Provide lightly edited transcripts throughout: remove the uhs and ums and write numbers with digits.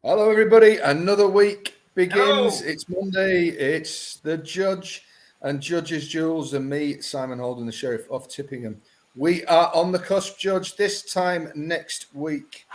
Hello, everybody. Another week begins. Hello. It's Monday. It's the Judge and Judge's Jules and me, Simon Holden, the Sheriff of Tippingham. We are on the cusp, Judge. This time next week,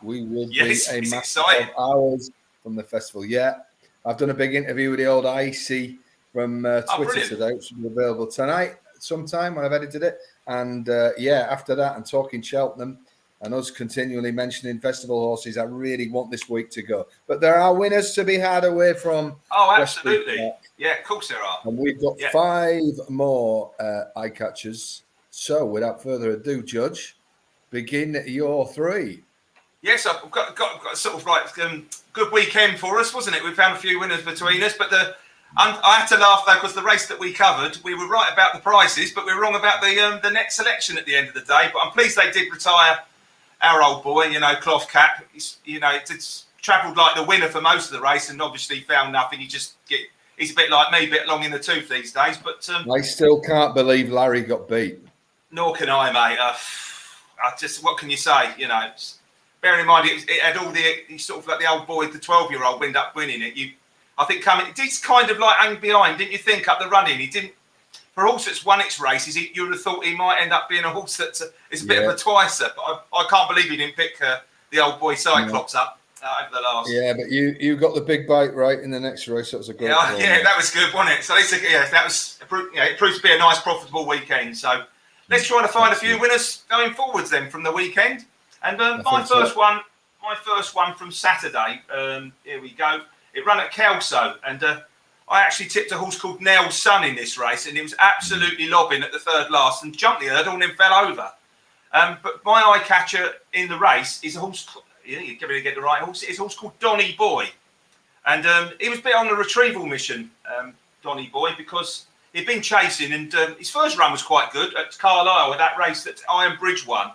we will be Yes, a it's matter exciting. of hours from the festival. Yeah, I've done a big interview with the old Icy from Twitter Brilliant. today, which will be available tonight sometime when I've edited it. And after that, and talking Cheltenham and us continually mentioning festival horses, I really want this week to go. But there are winners to be had away from Oh, Westbury absolutely. Park. Yeah, of course there are. And we've got Yeah. 5 more eye catchers. So without further ado, Judge, begin your 3. Yes, I've got sort of good weekend for us, wasn't it? We found a few winners between us, but I had to laugh though because the race that we covered, we were right about the prices, but we were wrong about the next selection at the end of the day. But I'm pleased they did retire our old boy, Cloth Cap. It's travelled like the winner for most of the race, and obviously found nothing. He's a bit like me, a bit long in the tooth these days. But I still can't believe Larry got beat. Nor can I, mate. What can you say? Bearing in mind it had all the sort of like the old boy, the 12-year-old, end up winning it. I think it's kind of like hanging behind, didn't you think, up the running? He didn't. For a horse that's won its races, you would have thought he might end up being a horse that is a bit of a twicer. But I can't believe he didn't pick the old boy Cyclops up over the last. Yeah, but you got the big bite right in the next race. That was a great. Yeah, that was good, wasn't it? So it proved to be a nice, profitable weekend. So let's try to find a few winners going forwards then from the weekend. And my first one from Saturday. Here we go. It ran at Kelso, and I actually tipped a horse called Nell's Son in this race, and it was absolutely lobbing at the third last and jumped the hurdle and then fell over. But my eye catcher in the race is a horse. You're going to get the right horse. It's a horse called Donny Boy, and he was a bit on the retrieval mission, Donny Boy, because he'd been chasing, and his first run was quite good at Carlisle with that race that Iron Bridge won.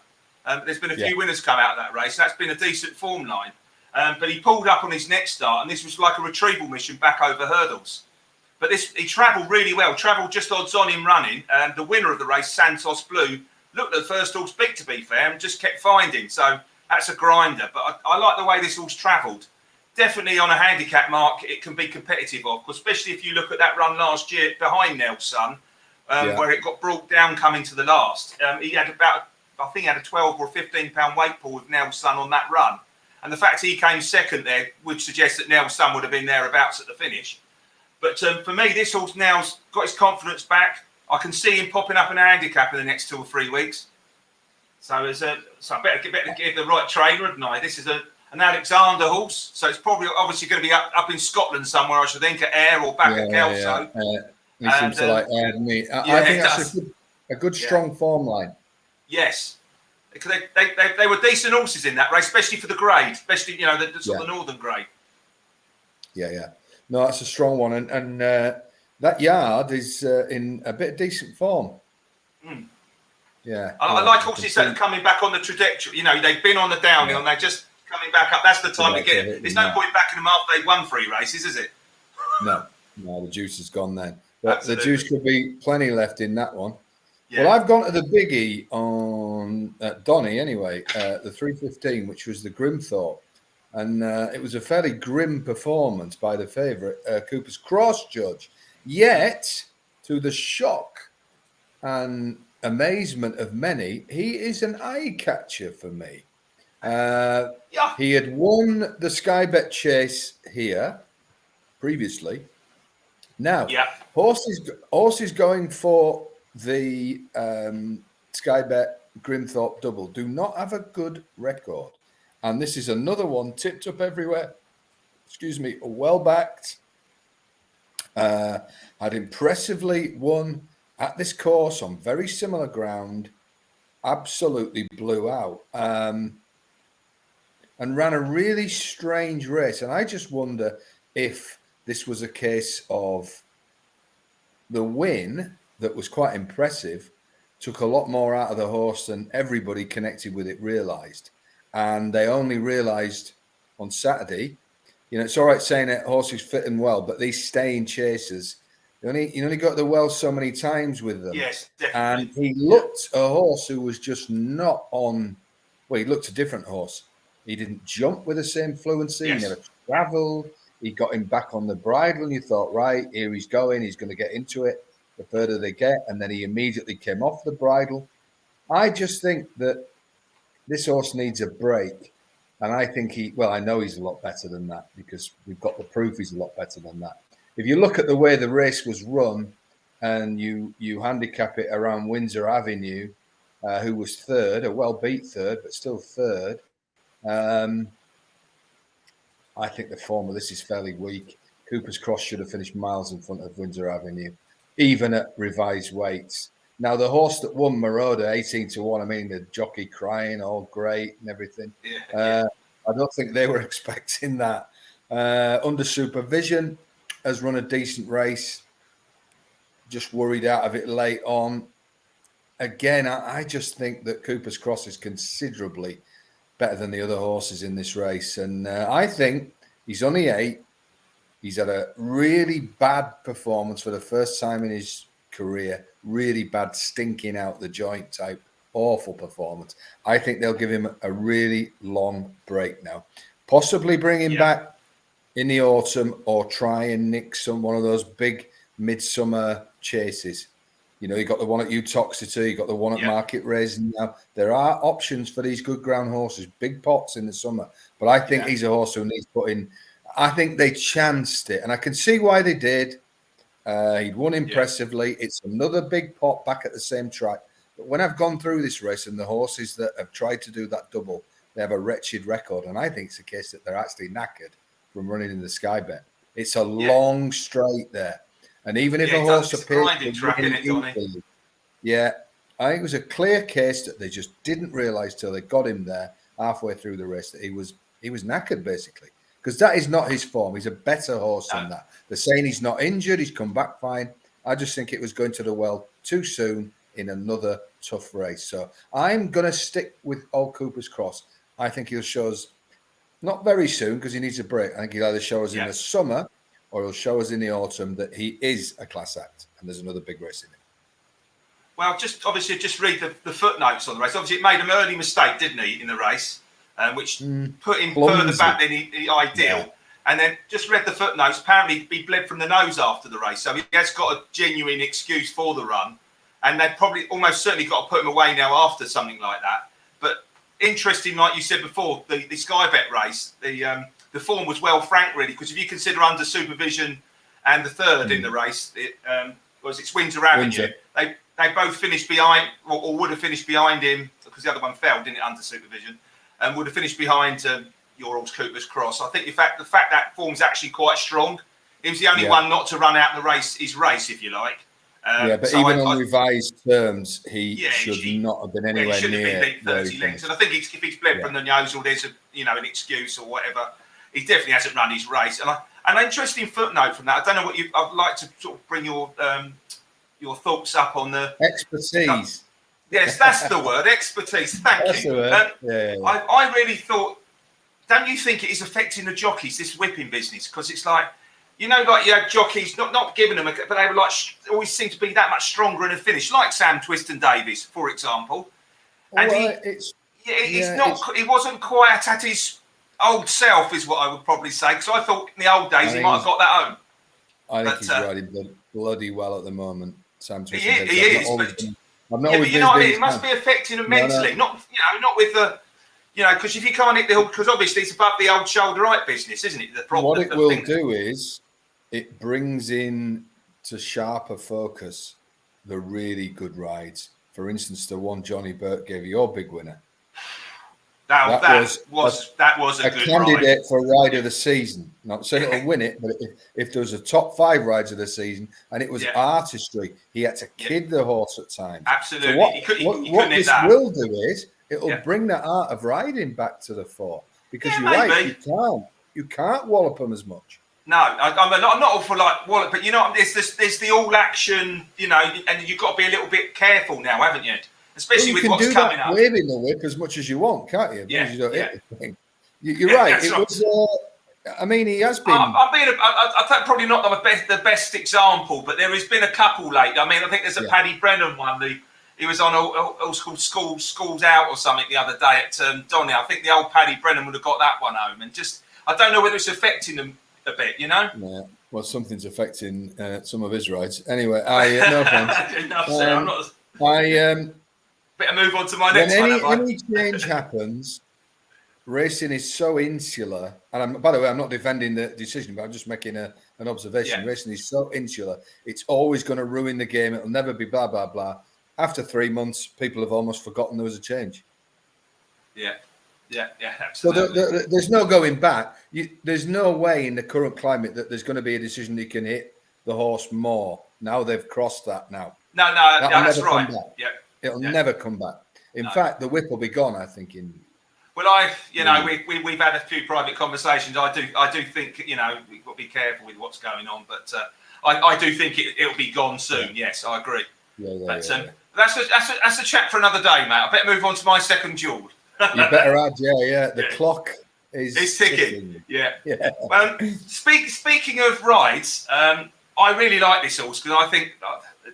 There's been a few winners come out of that race. That's been a decent form line. But he pulled up on his next start, and this was like a retrieval mission back over hurdles. But he travelled really well, travelled just odds on him running. And the winner of the race, Santos Blue, looked at the first horse big, to be fair, and just kept finding. So that's a grinder. But I like the way this horse travelled. Definitely on a handicap mark, it can be competitive, especially if you look at that run last year behind Nelson, where it got brought down coming to the last. He had he had a 12 or 15 pound weight pull with Nelson on that run. And the fact he came second there would suggest that Nelson would have been thereabouts at the finish. But for me, this horse now's got his confidence back. I can see him popping up in a handicap in the next 2 or 3 weeks. So I better give the right trainer, hadn't I? This is an Alexander horse. So it's probably obviously going to be up in Scotland somewhere, I should think, at Ayr or back at Kelso. He seems to like Ayr and me. I think that's a good strong form line. Yes. Because they were decent horses in that race, especially for the grade, especially the sort of the northern grade. Yeah. No, that's a strong one, and that yard is in a bit of decent form. Yeah, I like horses that are coming back on the trajectory. They've been on the downhill and they're just coming back up. That's the time to get it. There's no point backing them after they've won 3 races, is it? No, the juice is gone then. But the juice could be plenty left in that one. Yeah. Well, I've gone to the biggie on Donny anyway, the 315, which was the Grimthorpe. And it was a fairly grim performance by the favourite, Cooper's Cross, Judge. Yet, to the shock and amazement of many, he is an eye catcher for me. He had won the Sky Bet Chase here previously. Now, horses going for the Sky Bet Grimthorpe double do not have a good record. And this is another one tipped up everywhere. Well backed. Had impressively won at this course on very similar ground. Absolutely blew out. And ran a really strange race. And I just wonder if this was a case of the win that was quite impressive, took a lot more out of the horse than everybody connected with it realised. And they only realised on Saturday, it's all right saying that horse is fitting well, but these staying chasers, you only got the well so many times with them. Yes, definitely. And he looked a horse who was just not on. Well, he looked a different horse. He didn't jump with the same fluency. Yes. He never travelled. He got him back on the bridle, and you thought, right, here he's going. He's going to get into it the further they get. And then he immediately came off the bridle. I just think that this horse needs a break. And I think I know he's a lot better than that, because we've got the proof he's a lot better than that. If you look at the way the race was run and you handicap it around Windsor Avenue, who was third, a well-beat third, but still third, I think the form of this is fairly weak. Cooper's Cross should have finished miles in front of Windsor Avenue, even at revised weights. Now, the horse that won Marauder 18-1, I mean, the jockey crying, all great and everything. I don't think they were expecting that. Under supervision, has run a decent race. Just worried out of it late on. Again, I just think that Cooper's Cross is considerably better than the other horses in this race. And I think he's only 8. He's had a really bad performance for the first time in his career. Really bad, stinking out the joint type, awful performance. I think they'll give him a really long break now. Possibly bring him back in the autumn, or try and nick one of those big midsummer chases. You know, you got the one at Utoxeter, you got the one at Market Raising now. There are options for these good ground horses, big pots in the summer. But I think he's a horse who needs putting. I think they chanced it, and I can see why they did. He'd won impressively. It's another big pot back at the same track. But when I've gone through this race, and the horses that have tried to do that double, they have a wretched record. And I think it's a case that they're actually knackered from running in the Sky Bet. It's a long straight there. And even if a horse appears to win easily, I think it was a clear case that they just didn't realise till they got him there halfway through the race that he was knackered, basically. Because that is not his form. He's a better horse than that. They're saying he's not injured. He's come back fine. I just think it was going to the well too soon in another tough race. So I'm going to stick with Old Cooper's Cross. I think he'll show us, not very soon because he needs a break. I think he'll either show us in the summer, or he'll show us in the autumn that he is a class act and there's another big race in it. Well, just read the footnotes on the race. Obviously, it made an early mistake, didn't he, in the race, which put him further back than the ideal. Yeah. And then just read the footnotes. Apparently, he bled from the nose after the race. So he has got a genuine excuse for the run. And they've probably almost certainly got to put him away now after something like that. But interesting, like you said before, the Sky Bet race, the form was well franked, really, because if you consider under supervision and the third in the race, it's Windsor Avenue. They both finished behind, or would have finished behind him, because the other one fell, didn't it, under supervision, and would have finished behind your old Cooper's Cross. I think the fact that form's actually quite strong. He was the only one not to run out the race, if you like. But so even on revised terms, he should not have been anywhere near. He 30 lengths, and I think if he's bled from the nose, or there's an excuse or whatever, he definitely hasn't run his race. And an interesting footnote from that. I don't know what I'd like to sort of bring your thoughts up on the expertise. Yes, that's the word, expertise. Thank you. I really thought, don't you think it is affecting the jockeys, this whipping business? Because it's like, you had jockeys not giving them, but they were always seem to be that much stronger in a finish, like Sam Twiston Davies, for example. And he wasn't quite at his old self, is what I would probably say. Because I thought in the old days he might have got that home. I think he's riding bloody well at the moment, Sam Twiston. He is, but you know what I mean? It must be affecting him mentally, not with the, because if you can't hit the hook, because obviously it's above the old shoulder right business, isn't it? What it will do is it brings in to sharper focus the really good rides. For instance, the one Johnny Burke gave your big winner. That was a good candidate ride. for ride of the season. Not saying it'll win it, but if there was a top 5 rides of the season, and it was artistry, he had to kid the horse at times. Absolutely. So what this will do is it'll bring the art of riding back to the fore, because you're right, you can't wallop them as much. No, I'm not all for wallop, but there's the all action, and you've got to be a little bit careful now, haven't you? Especially with what's coming up. You can do that waving the whip as much as you want, can't you? Yeah, you don't hit the thing. You're right. It was. I mean, he has been. I think probably not the best example, but there has been a couple late. I mean, I think there's a Paddy Brennan one. he was on all schools out or something the other day at Donny. I think the old Paddy Brennan would have got that one home, and just I don't know whether it's affecting them a bit, you know. Yeah, well, something's affecting some of his rides. Anyway, no offense. Enough, sir. I'm not. Better move on to my next one. When any change happens, racing is so insular. And by the way, I'm not defending the decision, but I'm just making an observation. Yeah. Racing is so insular; it's always going to ruin the game. It'll never be blah blah blah. After 3 months, people have almost forgotten there was a change. Yeah, absolutely. So there's no going back. There's no way in the current climate that there's going to be a decision you can hit the horse more. Now they've crossed that now. No, that's right. Yeah. It'll never come back. In fact, the whip will be gone, I think. Well, we've had a few private conversations. I do think, we've got to be careful with what's going on, but I do think it'll be gone soon. Yeah. Yes, I agree. That's a chat for another day, mate. I better move on to my second duel. You better add, The clock is ticking. Yeah. Well, speaking of rides, I really like this horse because I think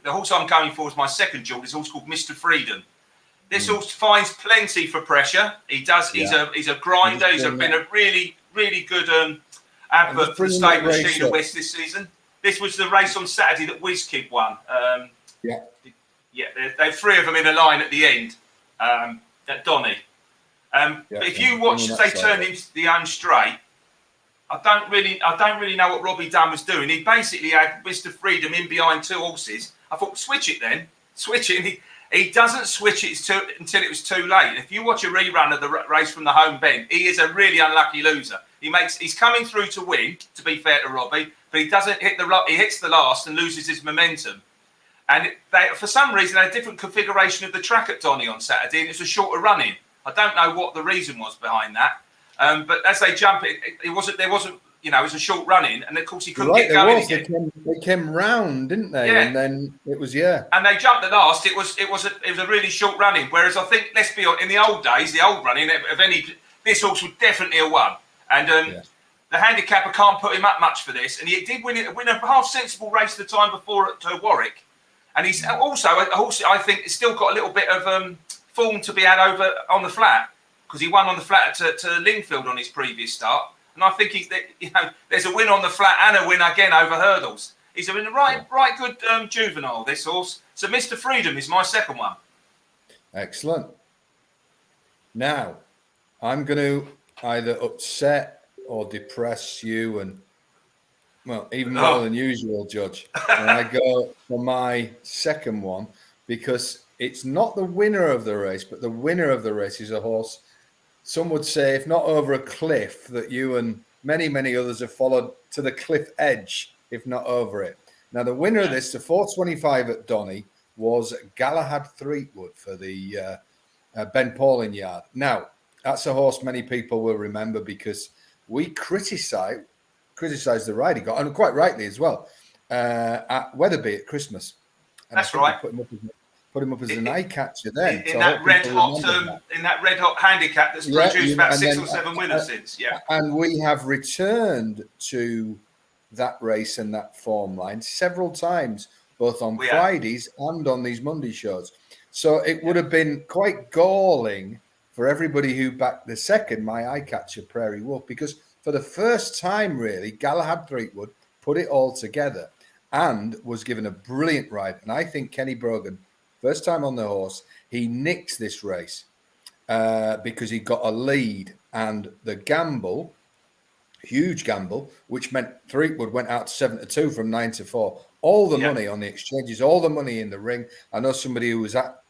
the horse I'm going for is my second duel. This horse called Mr. Freedom. This horse finds plenty for pressure. He does. He's a grinder. He's been a really, really good advert for the stable of Sheila West this season. This was the race on Saturday that WizKid won. There's 3 of them in a line at the end at Donny. But if you watch as they turned into the unstraight, I don't really know what Robbie Dunn was doing. He basically had Mr. Freedom in behind 2 horses. I thought, switch it. And he doesn't switch it until it was too late. If you watch a rerun of the race from the home bend, he is a really unlucky loser. He's coming through to win, to be fair to Robbie, but he doesn't hit he hits the last and loses his momentum. And they, for some reason, had a different configuration of the track at Donny on Saturday, and it's a shorter running. I don't know what the reason was behind that. But as they jump, it wasn't. It was a short running, and of course he couldn't get going again. They came round, didn't they? Yeah. And then it was And they jumped at last. It was a really short running. Whereas I think, let's be honest, in the old days, the old running of this horse would definitely have won. And the handicapper can't put him up much for this. And he did win a half sensible race the time before at Warwick. And he's also a horse I think has still got a little bit of form to be had over on the flat, because he won on the flat to Lingfield on his previous start. And I think there's a win on the flat and a win again over hurdles. He's in a right good juvenile, this horse. So Mr. Freedom is my second one. Excellent. Now, I'm going to either upset or depress you, and even more than usual, Judge. And I go for my second one because it's not the winner of the race, but the winner of the race is a horse, some would say, if not over a cliff, that you and many, many others have followed to the cliff edge, if not over it. Now, the winner of this, the 425 at Donny, was Galahad Threepwood for the Ben Pauling yard. Now, that's a horse many people will remember because we criticised the ride he got, and quite rightly as well, at Wetherby at Christmas. And that's right. Put him up as an eye catcher then. In that red hot handicap that's produced about 6 or 7 winners since. Yeah. And we have returned to that race and that form line several times, both on Fridays and on these Monday shows. So it would have been quite galling for everybody who backed the second, my eye catcher, Prairie Wolf, because for the first time, really, Galahad Threepwood put it all together and was given a brilliant ride. And I think Kenny Brogan, first time on the horse, he nicks this race because he got a lead, and the gamble, huge gamble, which meant Threepwood went out 7-2 from 9-4. All the money on the exchanges, all the money in the ring. I know somebody who was at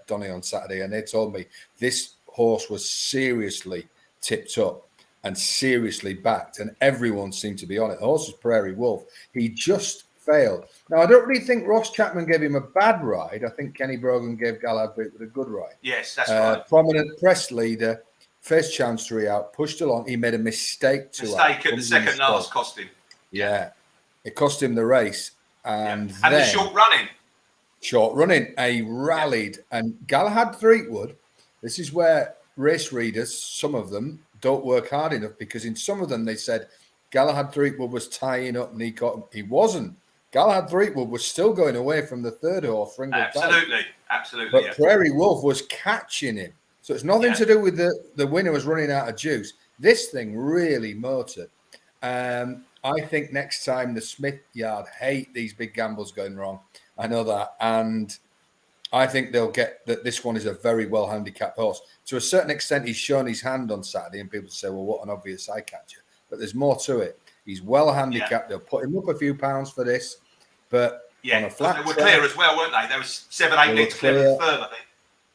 Donny on Saturday, and they told me this horse was seriously tipped up and seriously backed, and everyone seemed to be on it. The horse was Prairie Wolf. He just failed. Now, I don't really think Ross Chapman gave him a bad ride. I think Kenny Brogan gave Galahad Threepwood a good ride. Yes, that's right. Prominent press leader, first chancery out, pushed along. He made a mistake at the second last cost him. Yeah, it cost him the race. And then the short running. He rallied. And Galahad Threepwood, this is where race readers, some of them, don't work hard enough, because in some of them they said Galahad Threepwood was tying up and he caught him. He wasn't. Galahad Threepwood was still going away from the third horse, Ringo. Absolutely. Absolutely. But Prairie Wolf was catching him. So it's nothing to do with the winner was running out of juice. This thing really motored. I think next time the Smith Yard hate these big gambles going wrong. I know that. And I think they'll get that this one is a very well handicapped horse. To a certain extent, he's shown his hand on Saturday, and people say, well, what an obvious eye catcher. But there's more to it. He's well handicapped. They'll put him up a few pounds for this. But on a flat they were track, clear as well, weren't they? There was 7-8 lengths clear of the third, I think.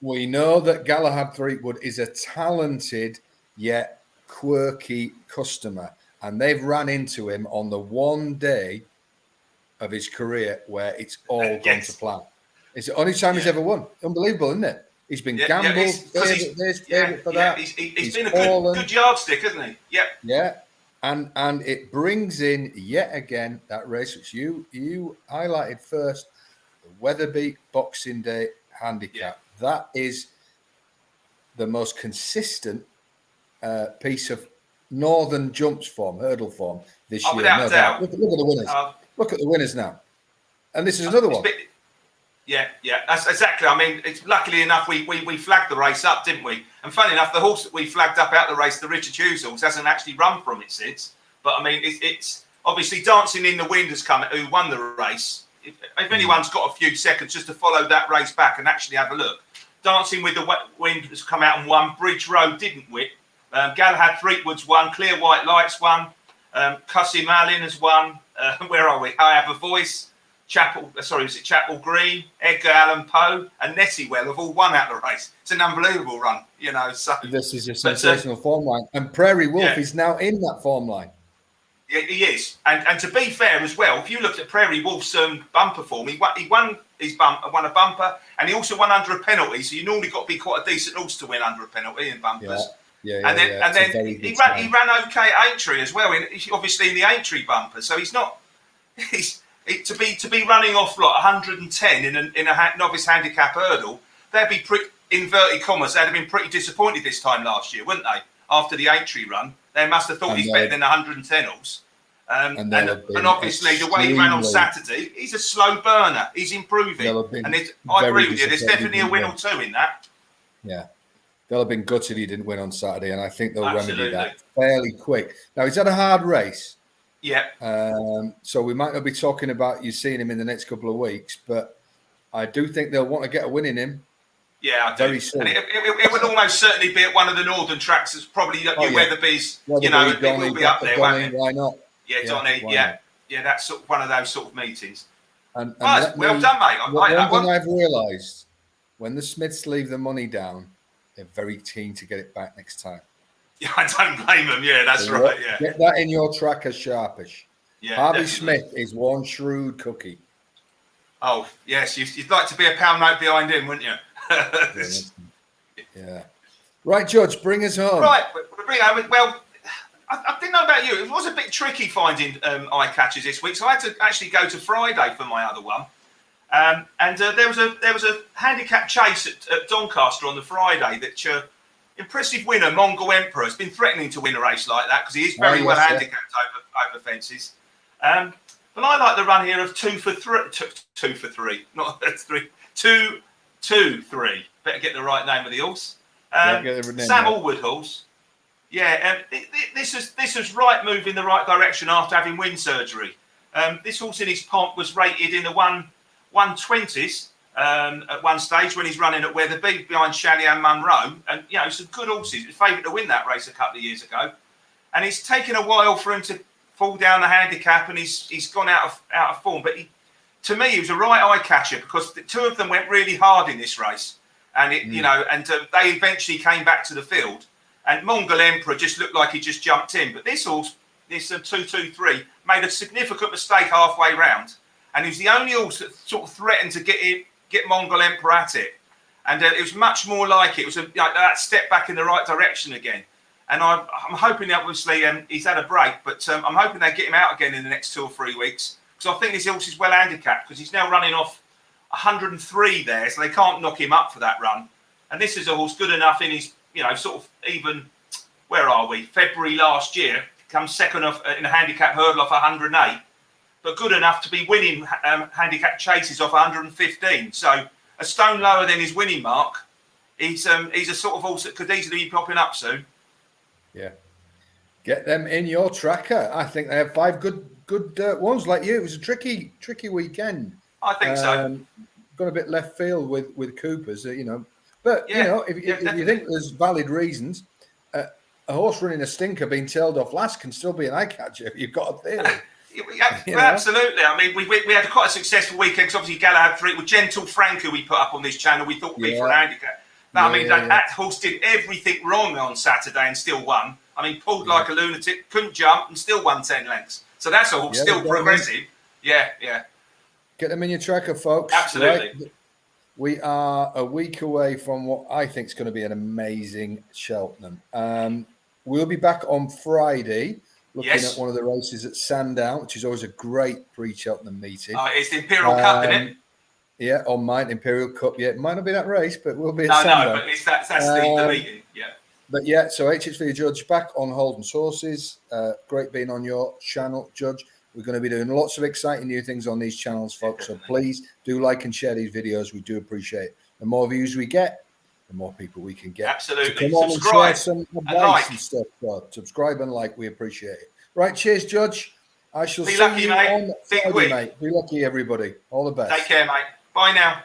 We know that Galahad Threepwood is a talented yet quirky customer, and they've ran into him on the one day of his career where it's all gone to plan. It's the only time he's ever won. Unbelievable, isn't it? He's been gambled, favourite for that. He's been a good yardstick, hasn't he? Yep. Yeah. And it brings in yet again that race which you highlighted first, the Weatherby Boxing Day handicap. That is the most consistent piece of Northern Jumps form, hurdle form this year. Without doubt. Look at the winners. Look at the winners now. And this is another one. That's exactly. I mean, it's luckily enough we flagged the race up, didn't we? And funny enough, the horse that we flagged up out the race, the Richard Hughes horse, hasn't actually run from it since. But I mean, it's obviously Dancing in the Wind has come, who won the race. If anyone's got a few seconds just to follow that race back and actually have a look, Dancing with the Wind has come out and won. Bridge Road didn't win. Galahad Threepwood's won. Clear White Lights won. Cussie Malin has won. Where are we? I Have a Voice. Chapel Green, Edgar Allan Poe, and Nettywell have all won out the race. It's an unbelievable run, So this is a sensational form line, and Prairie Wolf is now in that form line. Yeah, he is. And to be fair as well, if you looked at Prairie Wolf's bumper form, he won a bumper, and he also won under a penalty. So you normally got to be quite a decent horse to win under a penalty in bumpers. And then he ran okay at Aintree as well. Obviously in the Aintree bumper, so he's not. To be running off like 110 in a novice handicap hurdle, they'd be pretty, inverted commas, they'd have been pretty disappointed this time last year, wouldn't they? After the Aintree run, they must have thought he's better than 110 horse. And obviously the way he ran on Saturday, he's a slow burner. He's improving. And I agree with you. There's definitely a win or two in that. Yeah. They'll have been gutted he didn't win on Saturday, and I think they'll remedy that fairly quick. Now, he's had a hard race. Yeah. So we might not be talking about you seeing him in the next couple of weeks, but I do think they'll want to get a win in him. Yeah, I do. Very soon. And it would almost certainly be at one of the northern tracks. It's probably Weatherby's. It will be up there, won't it? Why not? Yeah, Donny. Yeah, that's one of those sort of meetings. And well done, mate. One thing I've realised: when the Smiths leave the money down, they're very keen to get it back next time. Yeah, I don't blame them. Yeah, that's right. Yeah, get that in your tracker, sharpish. Yeah, Harvey Smith is one shrewd cookie. Oh yes, you'd like to be a pound note behind him, wouldn't you? Yeah. Right, Judge, bring us home. Right, well, I didn't know about you. It was a bit tricky finding eye catchers this week, so I had to actually go to Friday for my other one. And there was a handicap chase at Doncaster on the Friday that impressive winner Mongol Emperor has been threatening to win a race like that because he is very well handicapped over fences. But I like the run here of 2 for 3, not 3, 2, 2, 3. Better get the right name of the horse. Sam Allwood horse. Yeah, this was right move in the right direction after having wind surgery. This horse in his pomp was rated in the 120s at one stage when he's running at Weatherby behind Shally and Munro. And, some good horses. He was favourite to win that race a couple of years ago. And it's taken a while for him to fall down the handicap and he's gone out of form. But to me, he was a right eye catcher because the two of them went really hard in this race. And, they eventually came back to the field. And Mongol Emperor just looked like he just jumped in. But this horse, this 2-2-3, made a significant mistake halfway round. And he was the only horse that sort of threatened to get Mongol Emperor at it. And it was much more like it was that step back in the right direction again. And I'm hoping, obviously, he's had a break, but I'm hoping they get him out again in the next 2 or 3 weeks. Because I think this horse is well handicapped because he's now running off 103 there, so they can't knock him up for that run. And this is a horse good enough in his, sort of even, where are we? February last year, comes second in a handicap hurdle off 108, but good enough to be winning handicap chases off 115. So a stone lower than his winning mark, he's a sort of horse that could easily be popping up soon. Yeah. Get them in your tracker. I think they have 5 good ones like you. It was a tricky weekend. I think so. Got a bit left field with Coopers, you know. But, Yeah, you know, if you think there's valid reasons, a horse running a stinker being tailed off last can still be an eye catcher if you've got a theory. Absolutely. I mean, we had quite a successful weekend because obviously Gala had 3 with Gentle Frank, who we put up on this channel. We thought would be for an handicap. But I mean, that horse did everything wrong on Saturday and still won. I mean, pulled like a lunatic, couldn't jump, and still won 10 lengths. So that's a horse still progressive. Yeah. Get them in your tracker, folks. Absolutely. Right? We are a week away from what I think is going to be an amazing Cheltenham. We'll be back on Friday looking at one of the races at Sandown, which is always a great pre-Cheltenham meeting. It's the Imperial Cup, isn't it? Yeah, on mine, Imperial Cup. Yeah, it might not be that race, but we'll be at Sandown. No, but that's the meeting. Yeah. But yeah, so HHV Judge back on Holden's Horses. Great being on your channel, Judge. We're going to be doing lots of exciting new things on these channels, folks. So please do like and share these videos. We do appreciate it. The more views we get, the more people we can get. Absolutely. So come on subscribe and share some advice and stuff. So subscribe and like. We appreciate it. Right, cheers, Judge. I shall see you on Friday, mate. Be lucky, everybody. All the best. Take care, mate. Bye now.